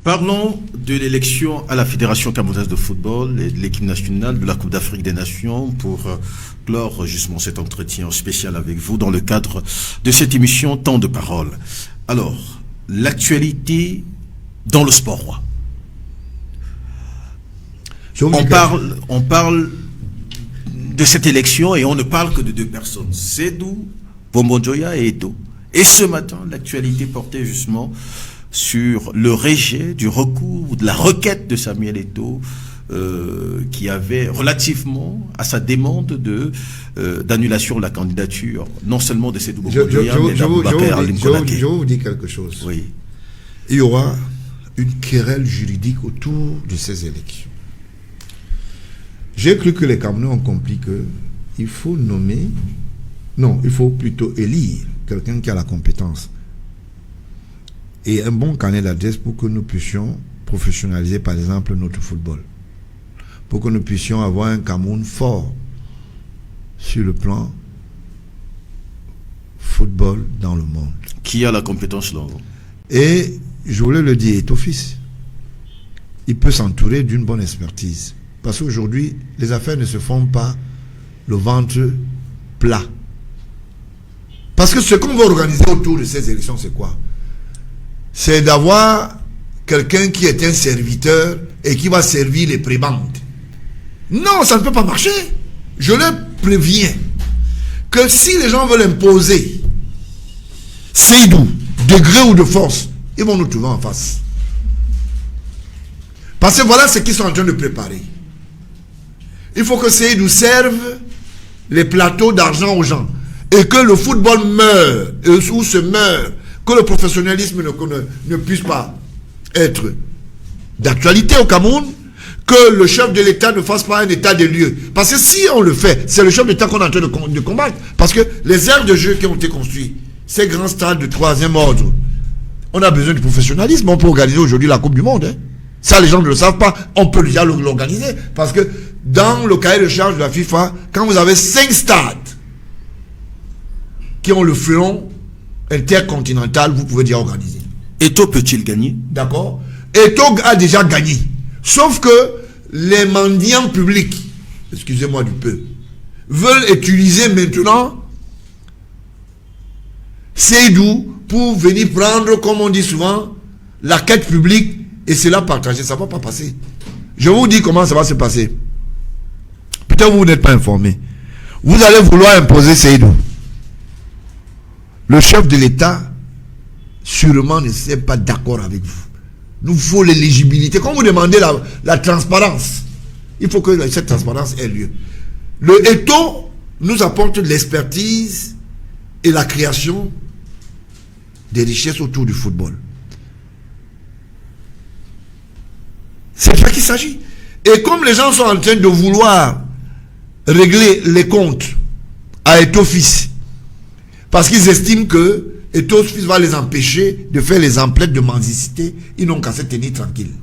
Parlons de l'élection à la Fédération camerounaise de football et de l'équipe nationale de la Coupe d'Afrique des Nations pour clore justement cet entretien spécial avec vous dans le cadre de cette émission Temps de parole. Alors, l'actualité dans le sport roi. On parle de cette élection et on ne parle que de deux personnes, Seydou Bombodjoya et Eto'o. Et ce matin, l'actualité portait justement sur le rejet du recours, de la requête de Samuel Eto'o, qui avait relativement à sa demande d'annulation de la candidature, non seulement de Seydou Bombodjoya, mais d'Aboubacar Ali Konaté. Je vais vous dire quelque chose. Oui. Il y aura une querelle juridique autour de ces élections. J'ai cru que les Camerounais ont compris qu'il faut nommer, non, il faut plutôt élire quelqu'un qui a la compétence et un bon carnet d'adresse pour que nous puissions professionnaliser par exemple notre football, pour que nous puissions avoir un Cameroun fort sur le plan football dans le monde. Qui a la compétence là? Et je voulais le dire, Eto'o fils, il peut s'entourer d'une bonne expertise, parce qu'aujourd'hui les affaires ne se font pas le ventre plat, parce que ce qu'on va organiser autour de ces élections, c'est quoi? C'est d'avoir quelqu'un qui est un serviteur et qui va servir les prébendes. Non, ça ne peut pas marcher. Je les préviens que si les gens veulent imposer Seydou, de gré ou de force, ils vont nous trouver en face. Parce que voilà ce qu'ils sont en train de préparer. Il faut que Seydou serve les plateaux d'argent aux gens et que le football meure ou se meure, que le professionnalisme ne puisse pas être d'actualité au Cameroun, que le chef de l'État ne fasse pas un état des lieux. Parce que si on le fait, c'est le chef de l'État qu'on est en train de combattre. Parce que les aires de jeu qui ont été construits, ces grands stades de troisième ordre, on a besoin du professionnalisme. On peut organiser aujourd'hui la Coupe du Monde. Hein. Ça, les gens ne le savent pas. On peut déjà l'organiser. Parce que dans le cahier de charge de la FIFA, quand vous avez 5 stades qui ont le frelon intercontinental, vous pouvez déjà organiser. Eto'o peut-il gagner? D'accord. Eto'o a déjà gagné. Sauf que les mendiants publics, excusez-moi du peu, veulent utiliser maintenant Seydou pour venir prendre, comme on dit souvent, la quête publique et cela partager. Ça ne va pas passer. Je vous dis comment ça va se passer. Peut-être vous n'êtes pas informé. Vous allez vouloir imposer Seydou. Le chef de l'État, sûrement, ne serait pas d'accord avec vous. Nous faut l'éligibilité. Quand vous demandez la transparence, il faut que cette transparence ait lieu. Le Eto'o nous apporte l'expertise et la création des richesses autour du football. C'est de ça qu'il s'agit. Et comme les gens sont en train de vouloir régler les comptes à Eto'o fils, parce qu'ils estiment que Eto'o fils va les empêcher de faire les emplettes de mendicité, ils n'ont qu'à se tenir tranquilles.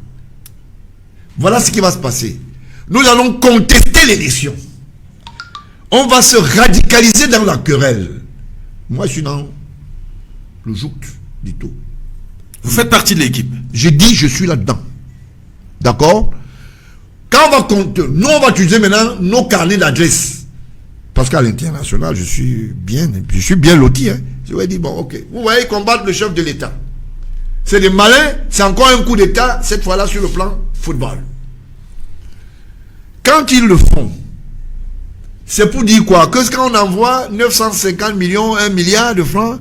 Voilà ce qui va se passer. Nous allons contester l'élection. On va se radicaliser dans la querelle. Moi, je suis dans le joug d'Eto'o. Vous faites partie de l'équipe. Je dis, je suis là-dedans. D'accord? Quand on va compter, nous, on va utiliser maintenant nos carnets d'adresse. Parce qu'à l'international, je suis bien loti. Hein. Je vais dire, bon, ok. Vous voyez combattre le chef de l'État. C'est des malins, c'est encore un coup d'État, cette fois-là sur le plan football. Quand ils le font, c'est pour dire quoi? Que quand on envoie 950 millions, 1 milliard de francs,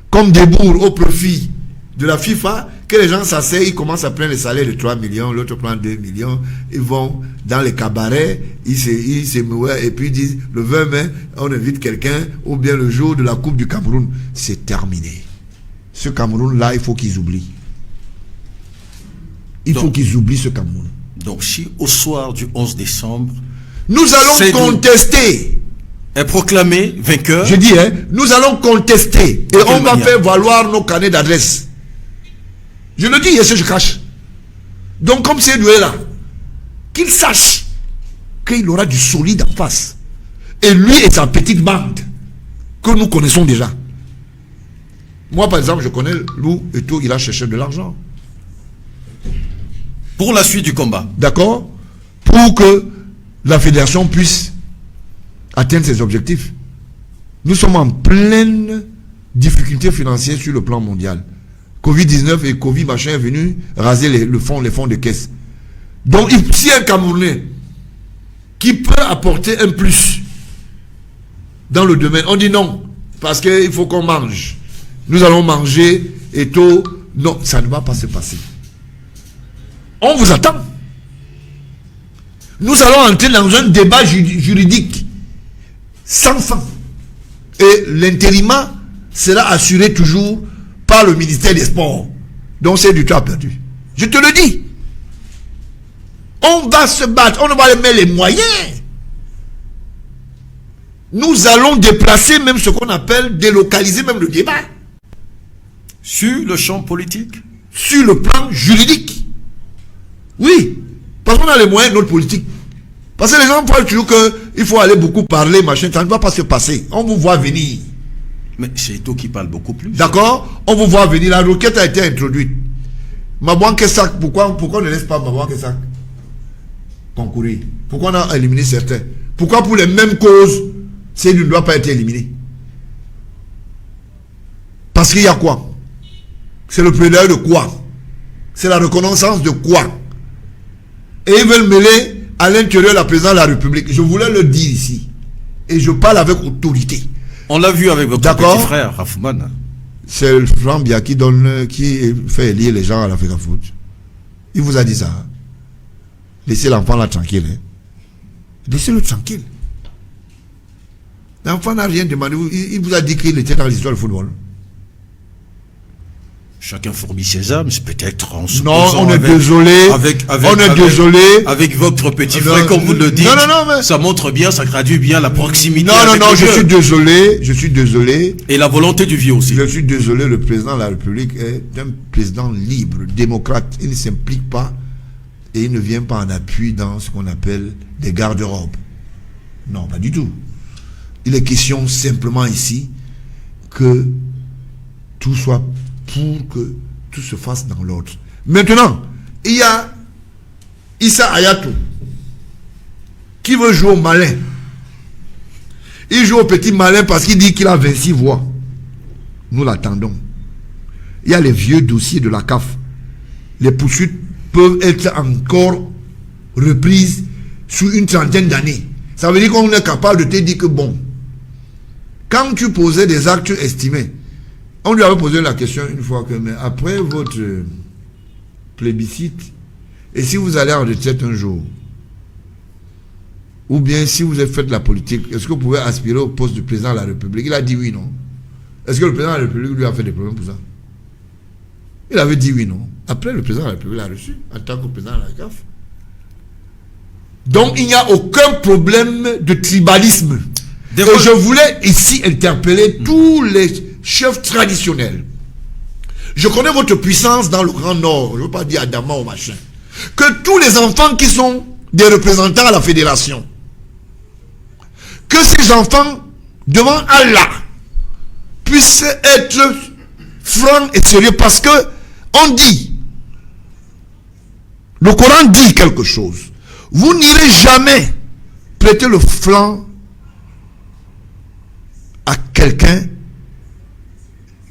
comme débours au profit de la FIFA, que les gens s'asseyent, ils commencent à prendre les salaires de 3 millions, l'autre prend 2 millions, ils vont dans les cabarets, ils se mouillent et puis ils disent, le 20 mai, on invite quelqu'un, ou bien le jour de la Coupe du Cameroun. C'est terminé. Ce Cameroun-là, il faut qu'ils oublient. Il faut qu'ils oublient ce Cameroun. Donc si au soir du 11 décembre, nous allons contester, est proclamé vainqueur. Je dis, hein, nous allons contester et on va faire valoir nos carnets d'adresse. Je le dis et je cache. Donc comme c'est doué là, qu'il sache qu'il aura du solide en face. Et lui et sa petite bande que nous connaissons déjà. Moi par exemple, je connais Lou et tout, il a cherché de l'argent. Pour la suite du combat. D'accord? Pour que la fédération puisse atteindre ses objectifs. Nous sommes en pleine difficulté financière sur le plan mondial. Covid-19 et Covid machin est venu raser les fonds de caisse. Donc, si un Camerounais qui peut apporter un plus dans le domaine, on dit non, parce qu'il faut qu'on mange. Nous allons manger et tout. Non, ça ne va pas se passer. On vous attend. Nous allons entrer dans un débat juridique sans fin. Et l'intérim sera assuré toujours par le ministère des Sports. Donc c'est du temps perdu. Je te le dis. On va se battre. On va mettre les moyens. Nous allons déplacer même ce qu'on appelle délocaliser même le débat. Sur le champ politique? Sur le plan juridique. Oui. Parce qu'on a les moyens de notre politique. Parce que les gens voient toujours qu'il faut aller beaucoup parler, machin. Ça ne va pas se passer. On vous voit venir. Mais c'est toi qui parle beaucoup plus. D'accord? On vous voit venir. La requête a été introduite. Mabouan Kessak, pourquoi on ne laisse pas Mabouan Kessak concourir? Pourquoi on a éliminé certains? Pourquoi pour les mêmes causes, c'est ne doit pas être éliminé? Parce qu'il y a quoi? C'est le plaidoyer de quoi? C'est la reconnaissance de quoi? Et ils veulent mêler à l'intérieur la présidence de la République. Je voulais le dire ici. Et je parle avec autorité. On l'a vu avec votre petit frère, Rafoumane. C'est le Franck Bia qui fait élire les gens à l'Africa Foot. Il vous a dit ça. Hein? Laissez l'enfant là tranquille. Hein? Laissez-le tranquille. L'enfant n'a rien demandé. Il vous a dit qu'il était dans l'histoire du football. Chacun fourmille ses âmes, c'est peut-être en se non, on est désolé. Avec votre petit frère, comme vous le dites. Mais ça montre bien, ça traduit bien la proximité. Non, je suis désolé. Et la volonté du vieux aussi. Je suis désolé, le président de la République est un président libre, démocrate. Il ne s'implique pas et il ne vient pas en appui dans ce qu'on appelle des garde-robes. Non, pas du tout. Il est question simplement ici que tout soit pour que tout se fasse dans l'ordre. Maintenant, il y a Issa Hayatou qui veut jouer au malin. Il joue au petit malin parce qu'il dit qu'il a 26 voix. Nous l'attendons. Il y a les vieux dossiers de la CAF. Les poursuites peuvent être encore reprises sous une trentaine d'années. Ça veut dire qu'on est capable de te dire que bon, quand tu posais des actes estimés, on lui avait posé la question une fois que, mais après votre plébiscite, et si vous allez en retraite un jour, ou bien si vous avez fait de la politique, est-ce que vous pouvez aspirer au poste de président de la République? Il a dit oui, non. Est-ce que le président de la République lui a fait des problèmes pour ça? Il avait dit oui, non. Après, le président de la République l'a reçu en tant que président de la CAF. Donc, il n'y a aucun problème de tribalisme. Et je voulais ici interpeller tous les chefs traditionnels. Je connais votre puissance dans le Grand Nord. Je ne veux pas dire Adama ou machin. Que tous les enfants qui sont des représentants à la fédération, que ces enfants, devant Allah, puissent être francs et sérieux. Parce que on dit, le Coran dit quelque chose. Vous n'irez jamais prêter le flanc à quelqu'un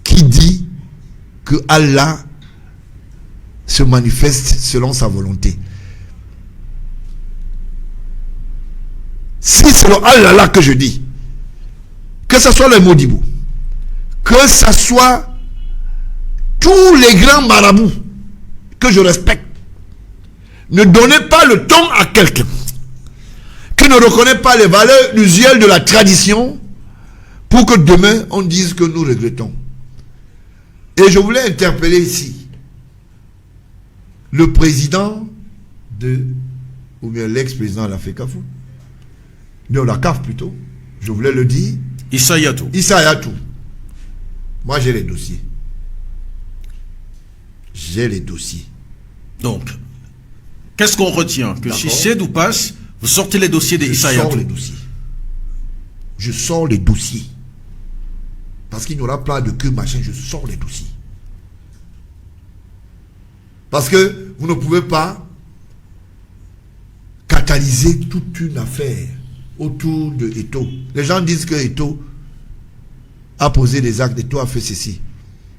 qui dit que Allah se manifeste selon sa volonté. Si c'est le Allah là que je dis, que ce soit le Modibou, que ce soit tous les grands marabouts que je respecte, ne donnez pas le ton à quelqu'un qui ne reconnaît pas les valeurs usuelles de la tradition pour que demain on dise que nous regrettons. Et je voulais interpeller ici le président ou bien l'ex-président de la FECAFO, de la CAF plutôt, je voulais le dire. Issa Hayatou. Issa Hayatou. Moi j'ai les dossiers. J'ai les dossiers. Donc, qu'est-ce qu'on retient? Que si Seydou passe, vous sortez les dossiers de Issa Hayatou. Je sors les dossiers. Je sors les dossiers. Parce qu'il n'y aura pas de queue machin, je sors les dossiers. Parce que vous ne pouvez pas cristallisé toute une affaire autour de Eto'o. Les gens disent que Eto'o a posé des actes, Eto'o a fait ceci.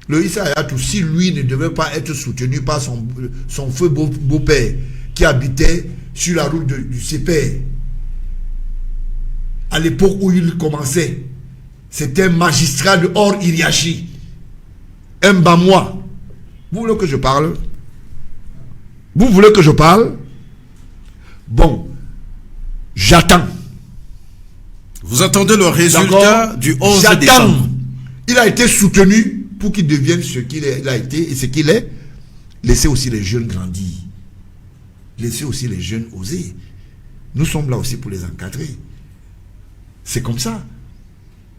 Le Issa Hayatou, si lui ne devait pas être soutenu par son feu beau-père qui habitait sur la route du CPR, à l'époque où il commençait, c'était un magistrat de Hors Iriachi, un Bamois. Vous voulez que je parle? Vous voulez que je parle? Bon, j'attends. Vous attendez le résultat du 11 décembre. Il a été soutenu pour qu'il devienne ce qu'il a été et ce qu'il est. Laissez aussi les jeunes grandir. Laissez aussi les jeunes oser. Nous sommes là aussi pour les encadrer. C'est comme ça.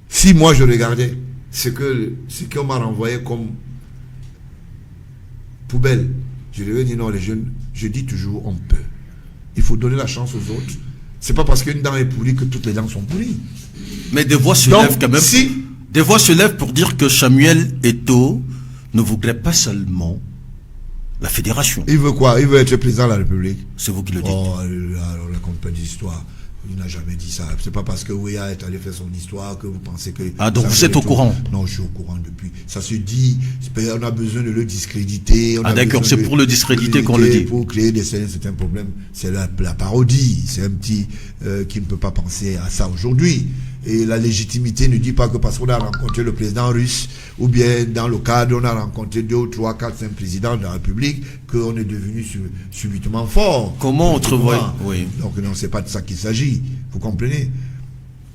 Si moi je regardais ce qu'on m'a renvoyé comme poubelle, je devais dire non, les jeunes, je dis toujours on peut. Il faut donner la chance aux autres. C'est pas parce qu'une dent est pourrie que toutes les dents sont pourries. Mais des voix se lèvent quand même. Des voix se lèvent pour dire que Samuel Eto'o ne voudrait pas seulement la fédération. Il veut quoi? Il veut être président de la République. C'est vous qui le dites. Oh, alors raconte pas d'histoire. Il n'a jamais dit ça. C'est pas parce que Ouéa est allé faire son histoire que vous pensez que... Ah, donc vous êtes au courant? Non, je suis au courant depuis. Ça se dit, on a besoin de le discréditer. Ah d'accord, c'est pour le discréditer qu'on le dit. Pour créer certains problèmes. C'est la parodie. C'est un petit qui ne peut pas penser à ça aujourd'hui. Et la légitimité ne dit pas que parce qu'on a rencontré le président russe, ou bien dans le cadre, on a rencontré 2 ou 3, 4, 5 présidents de la République, qu'on est devenu subitement fort. Comment entrevoyez? Oui. Donc non, c'est pas de ça qu'il s'agit. Vous comprenez?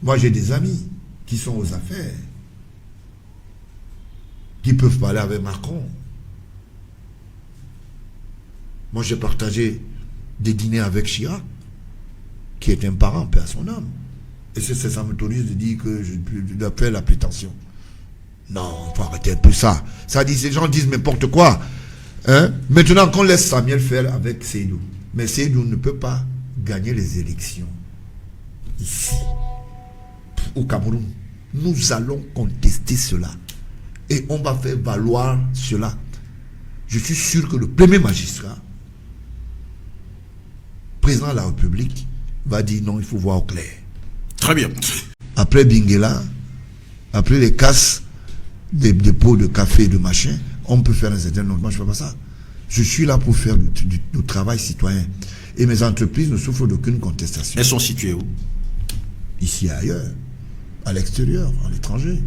Moi, j'ai des amis qui sont aux affaires, qui peuvent parler avec Macron. Moi, j'ai partagé des dîners avec Chirac, qui est un parent, paix à son âme. Et ça me tourne de dire que je dois faire la prétention. Non, il faut arrêter un peu ça. Ça dit, ces gens disent n'importe quoi. Hein? Maintenant, qu'on laisse Samuel faire avec Seydou. Mais Seydou ne peut pas gagner les élections ici, au Cameroun. Nous allons contester cela. Et on va faire valoir cela. Je suis sûr que le premier magistrat, président de la République, va dire non, il faut voir au clair. Très bien. Après Benguela, après les casses des dépôts de café et de machin, on peut faire un certain nombre. Moi, je ne fais pas ça. Je suis là pour faire du travail citoyen. Et mes entreprises ne souffrent d'aucune contestation. Elles sont situées où? Ici et ailleurs. À l'extérieur, à l'étranger.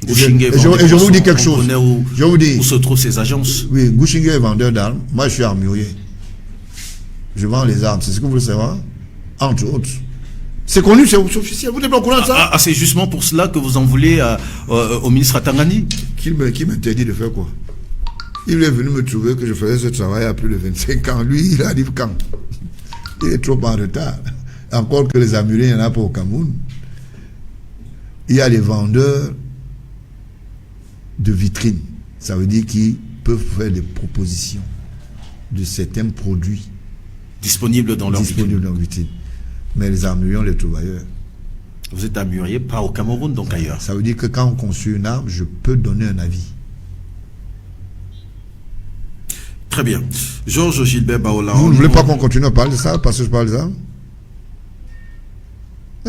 Et je vous dis quelque chose. Je vous dis. Où se trouvent ces agences? Oui, Gouchingue est vendeur d'armes. Moi, je suis armurier. Je vends les armes. C'est ce que vous voulez savoir? Entre autres. C'est connu, c'est officiel. Vous n'êtes pas au courant de ça? C'est justement pour cela que vous en voulez au ministre Atangani? Qui m'interdit de faire quoi? Il est venu me trouver que je faisais ce travail à plus de 25 ans. Lui, il arrive quand? Il est trop en retard. Encore que les Amuriens, il n'y en a pas au Cameroun. Il y a les vendeurs de vitrines. Ça veut dire qu'ils peuvent faire des propositions de certains produits disponibles dans leur vitrine. Mais les armuriers, on les trouve ailleurs. Vous êtes armurier, pas au Cameroun, donc ailleurs. Ça veut dire que quand on conçoit une arme, je peux donner un avis. Très bien. Georges Gilbert Baola. Vous ne voulez pas qu'on continue à parler de ça, parce que je parle de ça?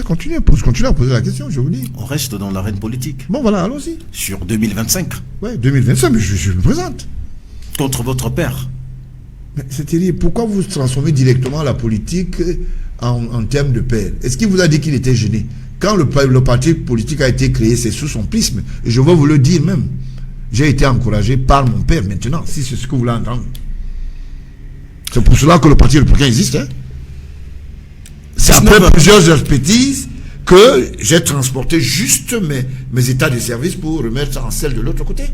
Continuez à poser la question, je vous dis. On reste dans l'arène politique. Bon, voilà, allons-y. Sur 2025. Oui, 2025, mais je me présente. Contre votre père. Mais c'est-à-dire, pourquoi vous transformez directement la politique en termes de père? Est-ce qu'il vous a dit qu'il était gêné? Quand le parti politique a été créé, c'est sous son prisme. Et je vais vous le dire même. J'ai été encouragé par mon père maintenant, si c'est ce que vous voulez entendre. C'est pour cela que le parti républicain existe. Hein? C'est après plusieurs expertises que j'ai transporté juste mes états de service pour remettre en selle de l'autre côté.